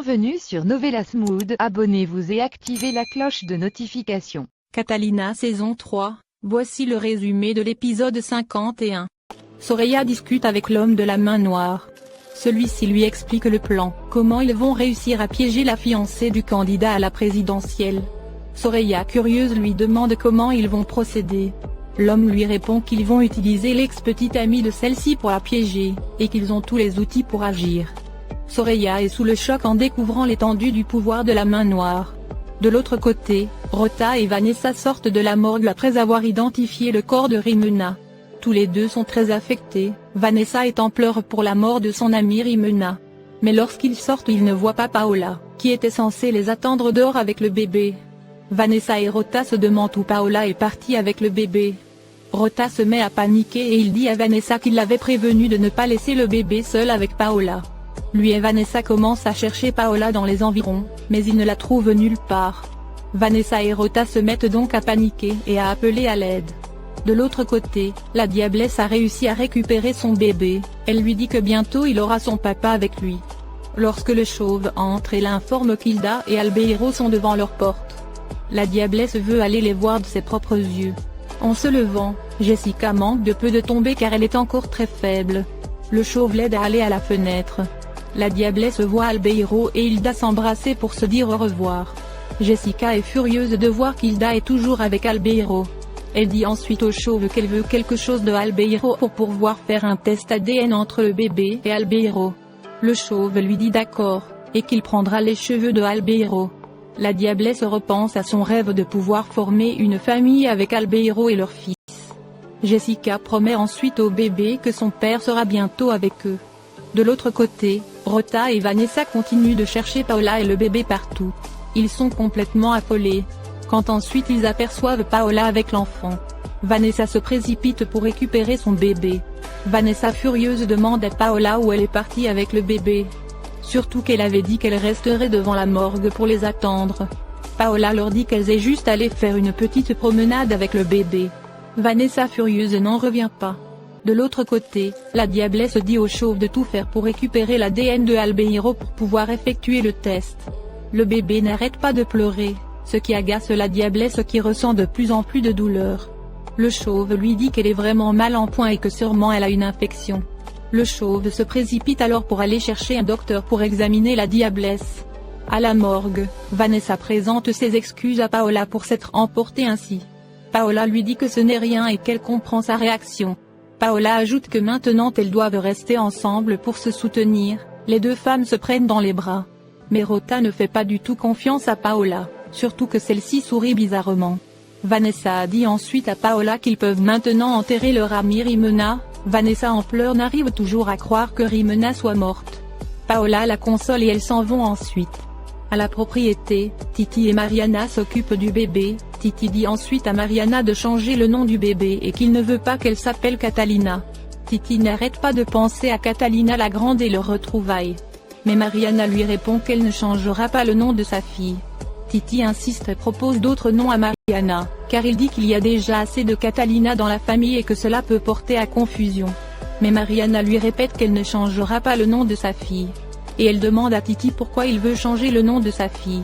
Bienvenue sur Novelas Mood, abonnez-vous et activez la cloche de notification. Catalina saison 3, voici le résumé de l'épisode 51. Soraya discute avec l'homme de la main noire. Celui-ci lui explique le plan, comment ils vont réussir à piéger la fiancée du candidat à la présidentielle. Soraya curieuse lui demande comment ils vont procéder. L'homme lui répond qu'ils vont utiliser l'ex-petite amie de celle-ci pour la piéger, et qu'ils ont tous les outils pour agir. Soraya est sous le choc en découvrant l'étendue du pouvoir de la main noire. De l'autre côté, Rota et Vanessa sortent de la morgue après avoir identifié le corps de Rimena. Tous les deux sont très affectés, Vanessa est en pleurs pour la mort de son amie Rimena. Mais lorsqu'ils sortent ils ne voient pas Paola, qui était censée les attendre dehors avec le bébé. Vanessa et Rota se demandent où Paola est partie avec le bébé. Rota se met à paniquer et il dit à Vanessa qu'il l'avait prévenu de ne pas laisser le bébé seul avec Paola. Lui et Vanessa commencent à chercher Paola dans les environs, mais ils ne la trouvent nulle part. Vanessa et Rota se mettent donc à paniquer et à appeler à l'aide. De l'autre côté, la diablesse a réussi à récupérer son bébé, elle lui dit que bientôt il aura son papa avec lui. Lorsque le chauve entre et l'informe qu'Hilda et Albeiro sont devant leur porte. La diablesse veut aller les voir de ses propres yeux. En se levant, Jessica manque de peu de tomber car elle est encore très faible. Le chauve l'aide à aller à la fenêtre. La diablesse voit Albeiro et Hilda s'embrasser pour se dire au revoir. Jessica est furieuse de voir qu'Hilda est toujours avec Albeiro. Elle dit ensuite au chauve qu'elle veut quelque chose de Albeiro pour pouvoir faire un test ADN entre le bébé et Albeiro. Le chauve lui dit d'accord, et qu'il prendra les cheveux de Albeiro. La diablesse repense à son rêve de pouvoir former une famille avec Albeiro et leur fils. Jessica promet ensuite au bébé que son père sera bientôt avec eux. De l'autre côté, Rota et Vanessa continuent de chercher Paola et le bébé partout. Ils sont complètement affolés. Quand ensuite ils aperçoivent Paola avec l'enfant, Vanessa se précipite pour récupérer son bébé. Vanessa furieuse demande à Paola où elle est partie avec le bébé. Surtout qu'elle avait dit qu'elle resterait devant la morgue pour les attendre. Paola leur dit qu'elle est juste allée faire une petite promenade avec le bébé. Vanessa furieuse n'en revient pas. De l'autre côté, la diablesse dit au chauve de tout faire pour récupérer l'ADN de Albeiro pour pouvoir effectuer le test. Le bébé n'arrête pas de pleurer, ce qui agace la diablesse qui ressent de plus en plus de douleur. Le chauve lui dit qu'elle est vraiment mal en point et que sûrement elle a une infection. Le chauve se précipite alors pour aller chercher un docteur pour examiner la diablesse. À la morgue, Vanessa présente ses excuses à Paola pour s'être emportée ainsi. Paola lui dit que ce n'est rien et qu'elle comprend sa réaction. Paola ajoute que maintenant elles doivent rester ensemble pour se soutenir, les deux femmes se prennent dans les bras. Mais Rota ne fait pas du tout confiance à Paola, surtout que celle-ci sourit bizarrement. Vanessa a dit ensuite à Paola qu'ils peuvent maintenant enterrer leur amie Rimena. Vanessa en pleurs n'arrive toujours à croire que Rimena soit morte. Paola la console et elles s'en vont ensuite. À la propriété, Titi et Mariana s'occupent du bébé. Titi dit ensuite à Mariana de changer le nom du bébé et qu'il ne veut pas qu'elle s'appelle Catalina. Titi n'arrête pas de penser à Catalina la grande et leur retrouvaille. Mais Mariana lui répond qu'elle ne changera pas le nom de sa fille. Titi insiste et propose d'autres noms à Mariana, car il dit qu'il y a déjà assez de Catalina dans la famille et que cela peut porter à confusion. Mais Mariana lui répète qu'elle ne changera pas le nom de sa fille. Et elle demande à Titi pourquoi il veut changer le nom de sa fille.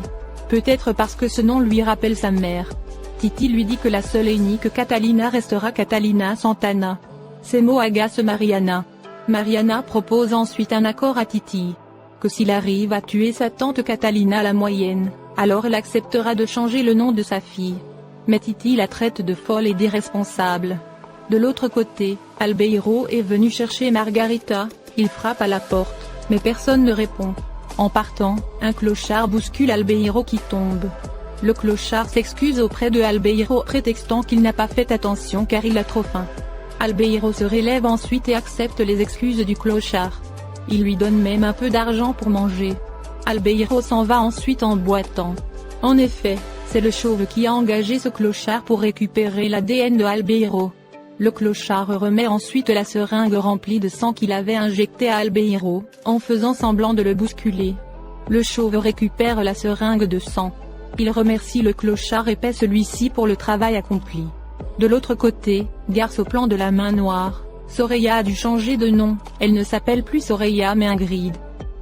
Peut-être parce que ce nom lui rappelle sa mère. Titi lui dit que la seule et unique Catalina restera Catalina Santana. Ces mots agacent Mariana. Mariana propose ensuite un accord à Titi. Que s'il arrive à tuer sa tante Catalina la moyenne, alors elle acceptera de changer le nom de sa fille. Mais Titi la traite de folle et d'irresponsable. De l'autre côté, Albeiro est venu chercher Margarita, il frappe à la porte, mais personne ne répond. En partant, un clochard bouscule Albeiro qui tombe. Le clochard s'excuse auprès de Albeiro prétextant qu'il n'a pas fait attention car il a trop faim. Albeiro se relève ensuite et accepte les excuses du clochard. Il lui donne même un peu d'argent pour manger. Albeiro s'en va ensuite en boitant. En effet, c'est le chauve qui a engagé ce clochard pour récupérer l'ADN de Albeiro. Le clochard remet ensuite la seringue remplie de sang qu'il avait injectée à Albeiro, en faisant semblant de le bousculer. Le chauve récupère la seringue de sang. Il remercie le clochard et paie celui-ci pour le travail accompli. De l'autre côté, grâce au plan de la main noire, Soraya a dû changer de nom, elle ne s'appelle plus Soraya mais Ingrid.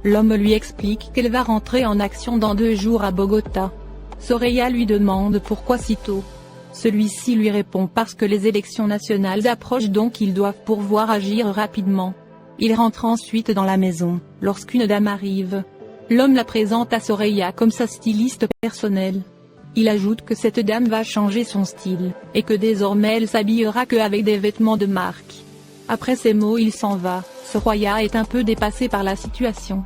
L'homme lui explique qu'elle va rentrer en action dans 2 jours à Bogota. Soraya lui demande pourquoi si tôt. Celui-ci lui répond parce que les élections nationales approchent, donc ils doivent pouvoir agir rapidement. Il rentre ensuite dans la maison, lorsqu'une dame arrive. L'homme la présente à Soraya comme sa styliste personnelle. Il ajoute que cette dame va changer son style, et que désormais elle s'habillera qu'avec des vêtements de marque. Après ces mots il s'en va. Soraya est un peu dépassée par la situation.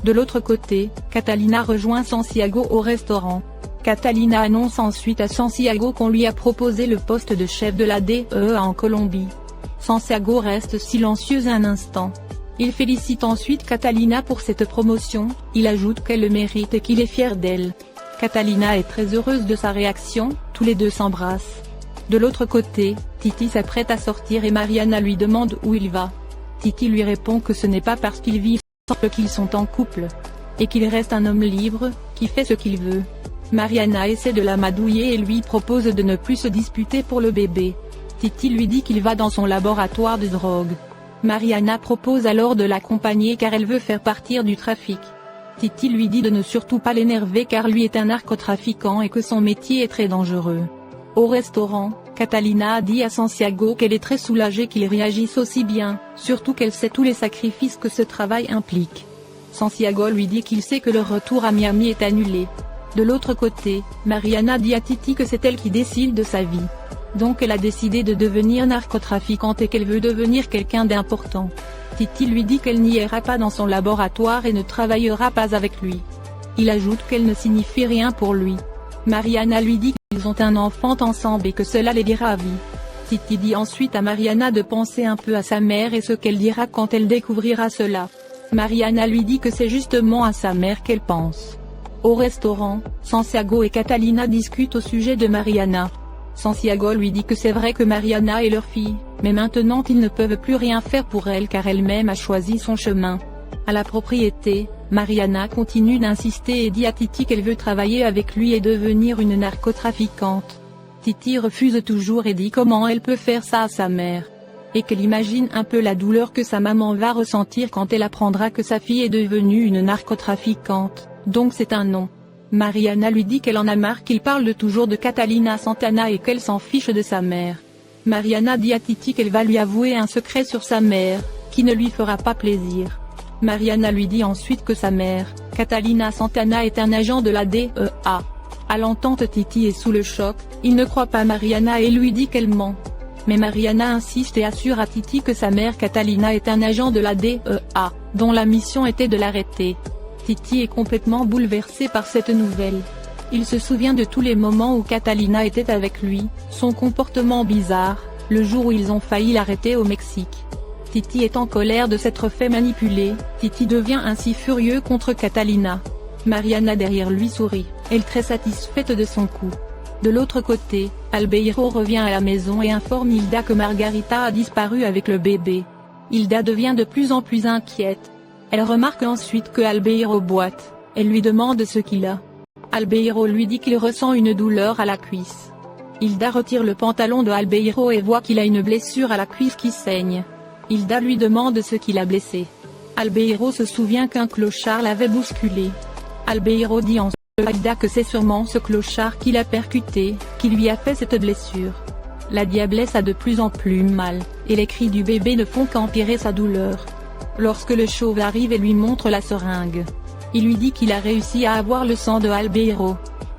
De l'autre côté, Catalina rejoint Santiago au restaurant. Catalina annonce ensuite à Santiago qu'on lui a proposé le poste de chef de la DEA en Colombie. Santiago reste silencieux un instant. Il félicite ensuite Catalina pour cette promotion, il ajoute qu'elle le mérite et qu'il est fier d'elle. Catalina est très heureuse de sa réaction, tous les deux s'embrassent. De l'autre côté, Titi s'apprête à sortir et Mariana lui demande où il va. Titi lui répond que ce n'est pas parce qu'ils vivent ensemble qu'ils sont en couple, et qu'il reste un homme libre, qui fait ce qu'il veut. Mariana essaie de l'amadouiller et lui propose de ne plus se disputer pour le bébé. Titi lui dit qu'il va dans son laboratoire de drogue. Mariana propose alors de l'accompagner car elle veut faire partir du trafic. Titi lui dit de ne surtout pas l'énerver car lui est un narcotrafiquant et que son métier est très dangereux. Au restaurant, Catalina dit à Santiago qu'elle est très soulagée qu'il réagisse aussi bien, surtout qu'elle sait tous les sacrifices que ce travail implique. Santiago lui dit qu'il sait que le retour à Miami est annulé. De l'autre côté, Mariana dit à Titi que c'est elle qui décide de sa vie. Donc elle a décidé de devenir narcotrafiquante et qu'elle veut devenir quelqu'un d'important. Titi lui dit qu'elle n'ira pas dans son laboratoire et ne travaillera pas avec lui. Il ajoute qu'elle ne signifie rien pour lui. Mariana lui dit qu'ils ont un enfant ensemble et que cela les ravit. Titi dit ensuite à Mariana de penser un peu à sa mère et ce qu'elle dira quand elle découvrira cela. Mariana lui dit que c'est justement à sa mère qu'elle pense. Au restaurant, Santiago et Catalina discutent au sujet de Mariana. Santiago lui dit que c'est vrai que Mariana est leur fille, mais maintenant ils ne peuvent plus rien faire pour elle car elle-même a choisi son chemin. À la propriété, Mariana continue d'insister et dit à Titi qu'elle veut travailler avec lui et devenir une narcotrafiquante. Titi refuse toujours et dit comment elle peut faire ça à sa mère. Et qu'elle imagine un peu la douleur que sa maman va ressentir quand elle apprendra que sa fille est devenue une narcotrafiquante, donc c'est un non. Mariana lui dit qu'elle en a marre qu'il parle toujours de Catalina Santana et qu'elle s'en fiche de sa mère. Mariana dit à Titi qu'elle va lui avouer un secret sur sa mère, qui ne lui fera pas plaisir. Mariana lui dit ensuite que sa mère, Catalina Santana est un agent de la DEA. À l'entente Titi est sous le choc, il ne croit pas Mariana et lui dit qu'elle ment. Mais Mariana insiste et assure à Titi que sa mère Catalina est un agent de la DEA, dont la mission était de l'arrêter. Titi est complètement bouleversé par cette nouvelle. Il se souvient de tous les moments où Catalina était avec lui, son comportement bizarre, le jour où ils ont failli l'arrêter au Mexique. Titi est en colère de s'être fait manipuler, Titi devient ainsi furieux contre Catalina. Mariana derrière lui sourit, elle très satisfaite de son coup. De l'autre côté, Albeiro revient à la maison et informe Hilda que Margarita a disparu avec le bébé. Hilda devient de plus en plus inquiète. Elle remarque ensuite que Albeiro boite, elle lui demande ce qu'il a. Albeiro lui dit qu'il ressent une douleur à la cuisse. Hilda retire le pantalon de Albeiro et voit qu'il a une blessure à la cuisse qui saigne. Hilda lui demande ce qu'il a blessé. Albeiro se souvient qu'un clochard l'avait bousculé. Albeiro dit ensuite à Hilda que c'est sûrement ce clochard qui l'a percuté, qui lui a fait cette blessure. La diablesse a de plus en plus mal, et les cris du bébé ne font qu'empirer sa douleur. Lorsque le chauve arrive et lui montre la seringue, il lui dit qu'il a réussi à avoir le sang de Albeiro.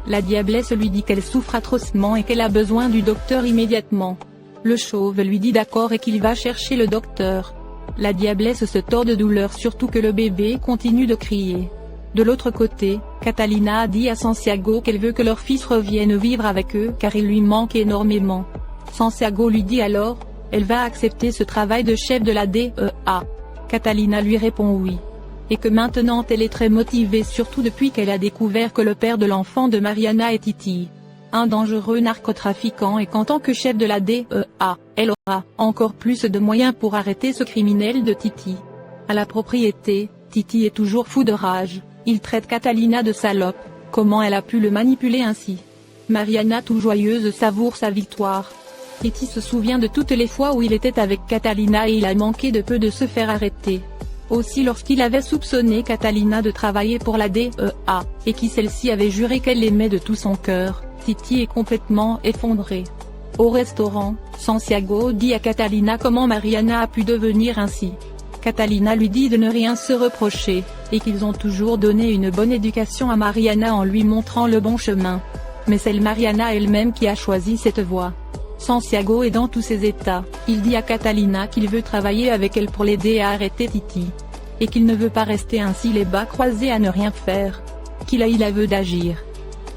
La diablesse lui dit qu'elle souffre atrocement et qu'elle a besoin du docteur immédiatement. Le chauve lui dit d'accord et qu'il va chercher le docteur. La diablesse se tord de douleur surtout que le bébé continue de crier. De l'autre côté, Catalina a dit à Santiago qu'elle veut que leur fils revienne vivre avec eux car il lui manque énormément. Santiago lui dit alors, elle va accepter ce travail de chef de la DEA. Catalina lui répond oui. Et que maintenant elle est très motivée surtout depuis qu'elle a découvert que le père de l'enfant de Mariana est Titi, un dangereux narcotrafiquant et qu'en tant que chef de la DEA, elle aura encore plus de moyens pour arrêter ce criminel de Titi. À la propriété, Titi est toujours fou de rage, il traite Catalina de salope, comment elle a pu le manipuler ainsi. Mariana tout joyeuse savoure sa victoire. Titi se souvient de toutes les fois où il était avec Catalina et il a manqué de peu de se faire arrêter. Aussi lorsqu'il avait soupçonné Catalina de travailler pour la DEA, et qui celle-ci avait juré qu'elle l'aimait de tout son cœur, Titi est complètement effondré. Au restaurant, Santiago dit à Catalina comment Mariana a pu devenir ainsi. Catalina lui dit de ne rien se reprocher, et qu'ils ont toujours donné une bonne éducation à Mariana en lui montrant le bon chemin. Mais c'est Mariana elle-même qui a choisi cette voie. Santiago est dans tous ses états, il dit à Catalina qu'il veut travailler avec elle pour l'aider à arrêter Titi. Et qu'il ne veut pas rester ainsi les bras croisés à ne rien faire. Qu'il a eu l'aveu d'agir.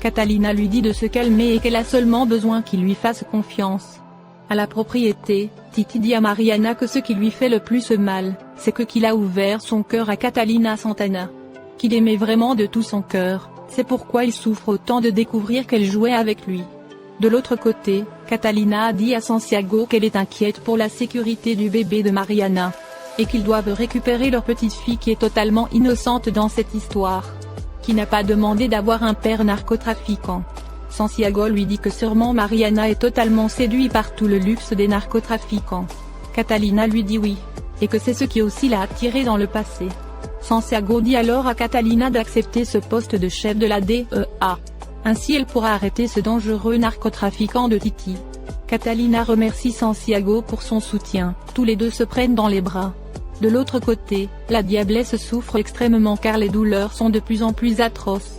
Catalina lui dit de se calmer et qu'elle a seulement besoin qu'il lui fasse confiance. À la propriété, Titi dit à Mariana que ce qui lui fait le plus mal, c'est qu'il a ouvert son cœur à Catalina Santana. Qu'il aimait vraiment de tout son cœur, c'est pourquoi il souffre autant de découvrir qu'elle jouait avec lui. De l'autre côté, Catalina a dit à Santiago qu'elle est inquiète pour la sécurité du bébé de Mariana. Et qu'ils doivent récupérer leur petite fille qui est totalement innocente dans cette histoire. Qui n'a pas demandé d'avoir un père narcotrafiquant. Santiago lui dit que sûrement Mariana est totalement séduite par tout le luxe des narcotrafiquants. Catalina lui dit oui. Et que c'est ce qui aussi l'a attiré dans le passé. Santiago dit alors à Catalina d'accepter ce poste de chef de la DEA. Ainsi elle pourra arrêter ce dangereux narcotrafiquant de Titi. Catalina remercie Santiago pour son soutien, tous les deux se prennent dans les bras. De l'autre côté, la diablesse souffre extrêmement car les douleurs sont de plus en plus atroces.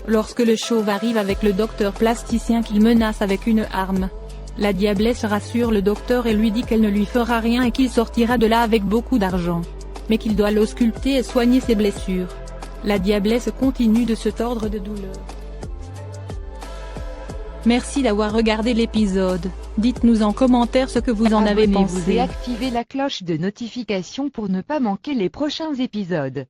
Lorsque le chauve arrive avec le docteur plasticien qu'il menace avec une arme. La diablesse rassure le docteur et lui dit qu'elle ne lui fera rien et qu'il sortira de là avec beaucoup d'argent. Mais qu'il doit l'ausculter et soigner ses blessures. La diablesse continue de se tordre de douleur. Merci d'avoir regardé l'épisode. Dites-nous en commentaire ce que vous en avez Abonnez-vous pensé. et activez la cloche de notification pour ne pas manquer les prochains épisodes.